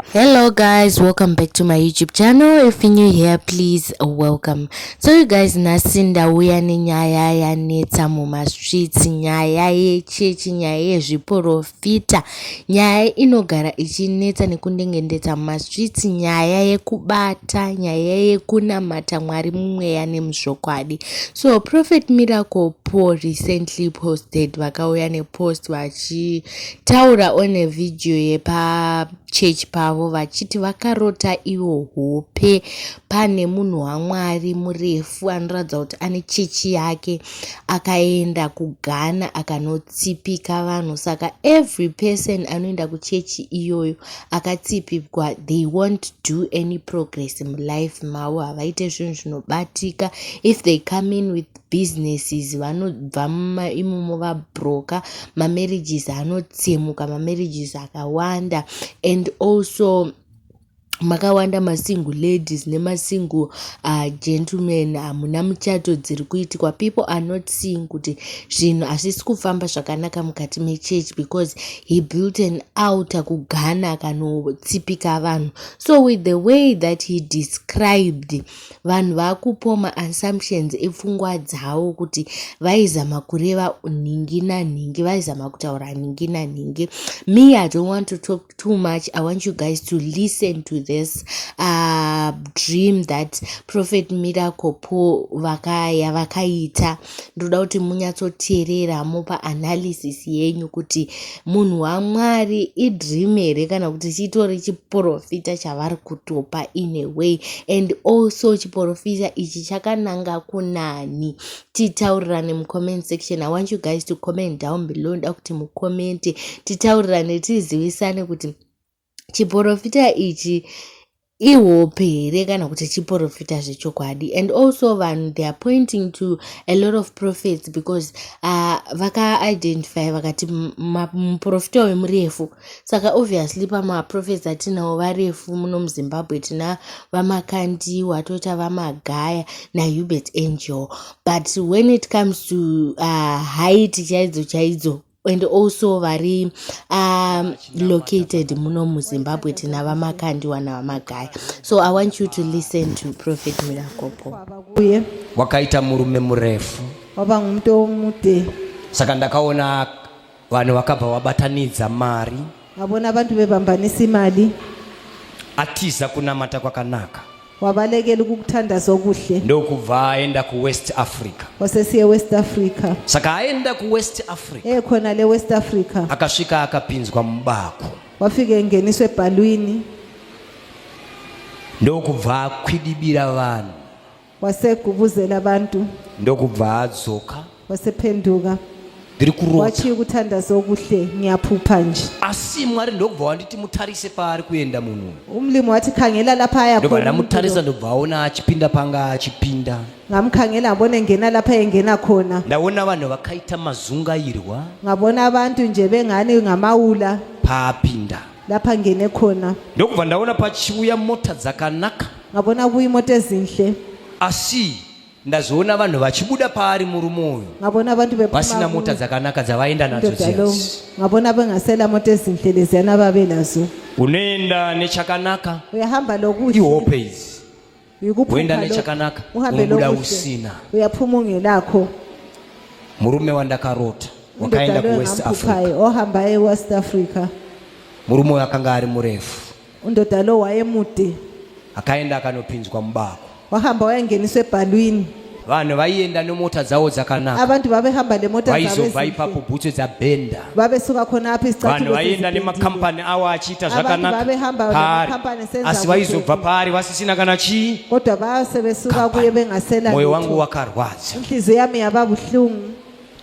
Hello guys, welcome back to my YouTube channel. If you're new here, please welcome. So you guys, nasinda uya nenyaya yanetsa muma streets, nyaya yechechi, nyaya yezviporofita, nyaya inogara ichinetsa nekundengendetsa muma streets, nyaya yekubata, nyaya yekunamata Mwari mumweya nemuzvokwadi. So Prophet Miracle Paul recently posted, vakauya nepost vachitaura on a video yepa church pavo vachiti vakarota iwo hope pane munhu waMwari murefu anoratidza kuti ane chechi yake akaenda kuGhana akanotsipika vanhu. Saka every person anoenda kuchechi iyoyo akatsipikwa, they won't do any progress mulife mavo, havaite zvinhu zvinobatika. If they come in with businesses vanobva imomo vabroka, mamarriages anotsemuka, mamarriages akawanda, and also makawanda masingle ladies nemasingle gentlemen hamuna muchato dziri kuitikwa. People are not seeing kuti zvinhu hazvisi kufamba zvakanaka mukati mechurch because he built an altar kuGhana akanotsipika vanhu. So with the way that he described, vanhu vakupoma assumptions epfungwa dzavo kuti vaizama kureva nhingi nanhingi, vaizama kutaura nhingi nanhingi. Me, I don't want to talk too much. I want you guys to listen to this dream that Prophet Miracle Paul vakaita. Ndoda kuti munyatsoteerera mopa analysis yenyu kuti munhu waMwari idream here kana kuti chitori chiprofita chavari kutopa in a way, and also chiprofita ichi chakananga kunani. Titaurirane mucomment section. I want you guys to comment down below. Ndoda kuti mucommente titaurirane tizivisane kuti chiprofita ichi ihope here kana kuti chiprofita zvechokwadi. And also vanhu, they are pointing to a lot of prophets because vaka-identify vakati muprofita wemurefu. Saka obviously pamaprophets atinawo varefu muno muZimbabwe tina vamakandi, watota vamagaya naHubert Angel. But when it comes to height chaidzo, and also vari located muno muZimbabwe tina vamakandi wana vamagaya. So I want you to listen to Prophet Miracle Paul. Wakaita murume murefu, waba ngumuntu omude. Saka ndakaona vanhu vakabva vabatanidza mari, ngabona abantu bebambanisa imali, atiza kunamata kwakanaka, wabalekela ukuthandaza okuhle. ndokubva aenda kuWest Africa. Wasesiye West Africa. Saka aenda kuWest Africa, khona le West Africa akasvika akapinzwa mubako, wafika engeniswe ebhalwini, ndokubva akwidibira vanhu, wasegubuzela abantu, ndokubva adzoka. wasephenduka, ndiri kurota wachiya ukuthandaza okuhle. Ngiyaphupha nje. asi Mwari ndokubva wanditi mutarise paari kuenda munhu. Umlimi wathi khangela lapha aya Ndokubva khona. ndamutarisa ndobva aona achipinda panga achipinda. Ngamkhangela ngabona engena lapha engena khona. Ndaona vanhu vakaita mazungairwa Ngabona abantu nje bengani ngamawula paapinda. lapha ngene khona. Ndokubva ndaona pachiuya mota dzakanaka, Ngabona kuyi imoto ezinhle. asi ndazoona vanhu vachibuda paari murume uyu Ngabona abantu bephuma vasina mota dzakanaka dzavaenda nadzo dziyasi. ngabona bengasela moto ezinhle leziyana babelazo. Unoenda nechakanaka, Uyahamba lokuhle, ihope idzi. uyikuphupha Uenda lo- nechakanaka, uhambe unobuda lokuhle, usina. uyaphuma ungelakho. Murume wandakarota wakaenda Undoda lo kuWest Africa, engamphuphayo ohamba eWest Africa. murume uyu akanga ari murefu, Undoda lo wayemude, akaenda akanopinzwa mubako. wahamba wayengeniswa ebhalwini. Vanhu vaienda nemota dzavo dzakanaka, Abantu babehamba lemota vaizobva ipapo bhutsu dzabhenda. babesuka khona apha Vanhu isicathulo vaienda sezipendile. nemakampani avo achiita Abantu zvakanaka babehamba paari, nemakampani esenza asi vaizobva kuhle. paari vasisina kana chii. Kodwa basebesuka kuye bengasela Moyo wangu lutho. wakarwadza, Inhliziyo yami yaba buhlungu.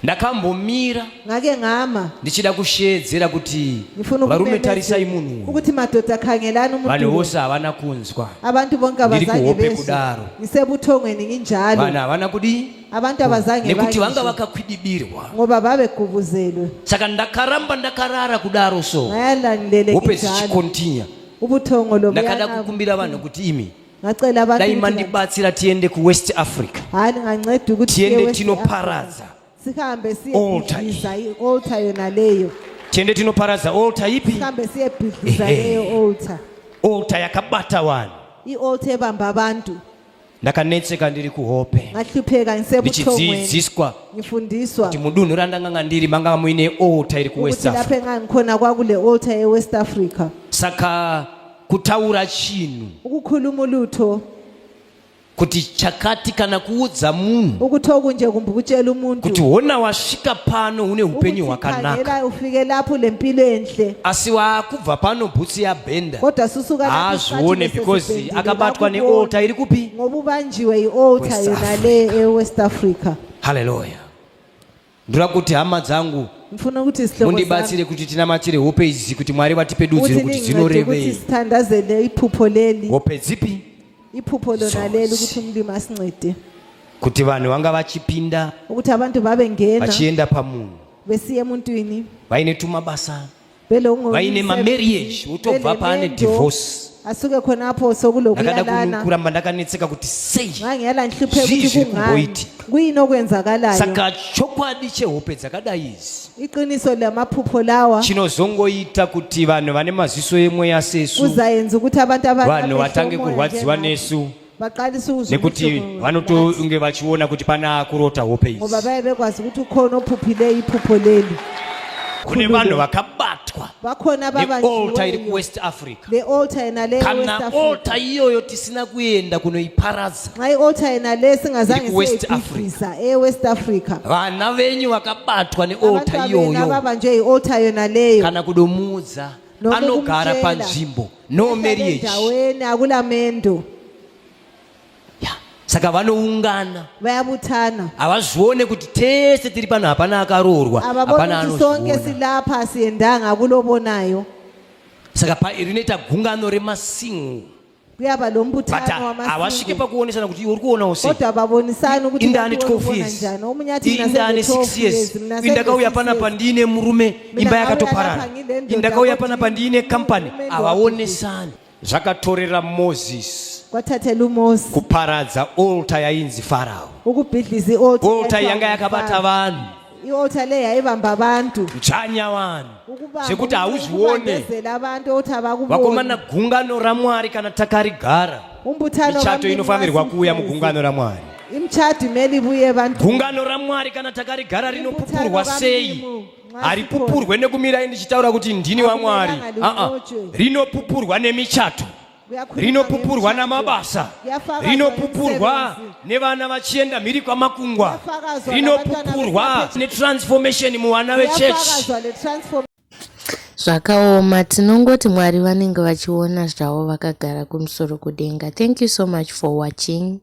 ndakambomira Ngake ngama ndichida kushedzera kuti ngifuna varume ukumemeza tarisai munhu, ukuthi madoda khangelani vanhu umuntu. vose havana kunzwa, Abantu bonke Ndiri abazange kuhope besho. kudaro. Ngisebuthongweni nginjalo. vanhu havana kudi, Abantu abazange nekuti vanga bangisho. vakakwidibirwa. Ngoba babegubuzelwe. Saka ndakaramba ndakarara kudaro, so Ngayala ngilele hope nginjalo. zichikontinya. Ubuthongo lo Ndakada buyana. kukumbira vanhu kuti imi Ngacela abantu dai ukuthi mandibatsira tiende kuWest Africa, hani nganceda ukuthi tiende siye West tinoparadza, Africa. Sihambe Altar. siyebhidliza i-altar yona leyo. tiende tinoparadza altar ipi. Sihambe siyebhidliza leyo altar. altar yakabata vanhu. I-altar ebamba abantu. Ndakanetseka ndiri kuhope Ngahlupheka ngisebuthongweni. ndichidzidziswa Ngifundiswa kuti mudunhu randanga ndiri manga muine altar iri kuwest ukuthi Africa. lapho engangikhona kwakule altar eWest Africa. Saka kutaura chinhu Ukukhuluma ulutho kuti chakati kana kuudza munhu ukuthi okunje kumbe ukutshela umuntu kuti hona wasvika pano une upenyu hwakanaka, khangela ufike lapho lempilo enhle asi wakubva pano bhutsi yabhenda kodwa susuka lapho haazvione because akabatwa nealtar iri kupi. ngoba ubanjiwe i-altar West yona le eWest Africa. Haleluya. Ndira kuti hama dzangu Ngifuna ukuthi sihlobo mundibatsire kuti tinamatire hope idzi kuti Mwari vatipe dudziro kuti ukuthi dzinorevei. sithandazele iphupho leli, Hope dzipi? iphupho lona leli ukuthi umlimi asincede Kuti vanhu vanga vachipinda ukuthi abantu babe ngena vachienda pamunhu besiye emuntwini vaine tumabasa belongo vaine mamarriage wotobva paane divorce. asuke khonapho Ndakada sokulokuyalana. kuramba ndakanetseka kuti sei Ngangiyala nhlupheka Zvii ukuthi zviri kungani kumboitika. kuyini okwenzakalayo. saka chokwadi chehope dzakadai idzi Iqiniso lamaphupho lawa chinozongoita kuti vanhu vane maziso emweya sesu, kuzayenza ukuthi abantu vanhu vatange kurwadziwa nesu baqalise ukuzwa nekuti ubuhlungu vanotonge vachiona kuti pana kurota hope ngoba idzi. baye bekwazi ukuthi ukhona ophuphileyo iphupho leli. Kune vanhu vakabatwa Bakhona nealtar iri ababanjiweyo kuwest Africa. le altar yena le Kana eWest Africa. altar iyoyo tisina kuenda kunoiparadza, Nxa i-altar yena le singazange Iri West siyibhidliza eWest Africa. vana venyu vakabatwa Abantu nealtar abena iyoyo babanjwe i-altar yona leyo kana kudomudza Noma anogara ukumtshela. panzvimbo no marriage. endaweni akula mendo Ya, saka vanoungana bayabuthana havazvione kuti tese tiri pano hapana akaroorwa, hapana ababona ukuthi sonke anozviona. silapha asiyendanga kulobonayo. Saka rinoita gungano remasingo, Kuyaba lo but mbuthano havasvike wamasingo pakuonesana kuti iwe uri kuonawo sei. kodwa babonisana ukuthi Indani kanti 12 ubona years, njani. Omunye athi mina indani senze 6 12 years, mina senze indakauya 6 panapa years. ndine murume imba Mina yakatoparana, ngauya lapha ngine ndoda indakauya kodwa panapa ndine kampani. murume ndo Havaonesani. Zvakatorera Moses kwathathela uMose kuparadza altar yainzi Farao. ukubhidliza i-altar Altar yanga yakabata vanhu, i-altar le yayibamba abantu kudzvanya vanhu Ukubamba zvekuti umuntu, hauzvione. ukubandezela abantu ukuthi abakuboni. Vakomana, gungano raMwari kana takarigara, Umbuthano michato kaMlimi inofanirwa kuuya wasimfezi. mugungano raMwari. Imchadi imele ibuye ebantwini. Gungano raMwari kana takarigara rinopupurwa Umbuthano sei? kaMlimi, nxa Haripupurwe nekumira ndichitaura kuti ndini waMwari. Akumelanga lilotshe. Rinopupurwa nemichato, Kuyakhulunywa rinopupurwa ngemishado. namabasa, Kuyafakazwa rinopupurwa nemisebenzi. nevana vachienda mhiri kwamakungwa, Kuyafakazwa rinopupurwa nabantwana netransformation muvana vechechi. Kuyafakazwa le transform Zvakaoma, tinongoti Mwari vanenge vachiona zvavo vakagara kumusoro kudenga. Thank you so much for watching.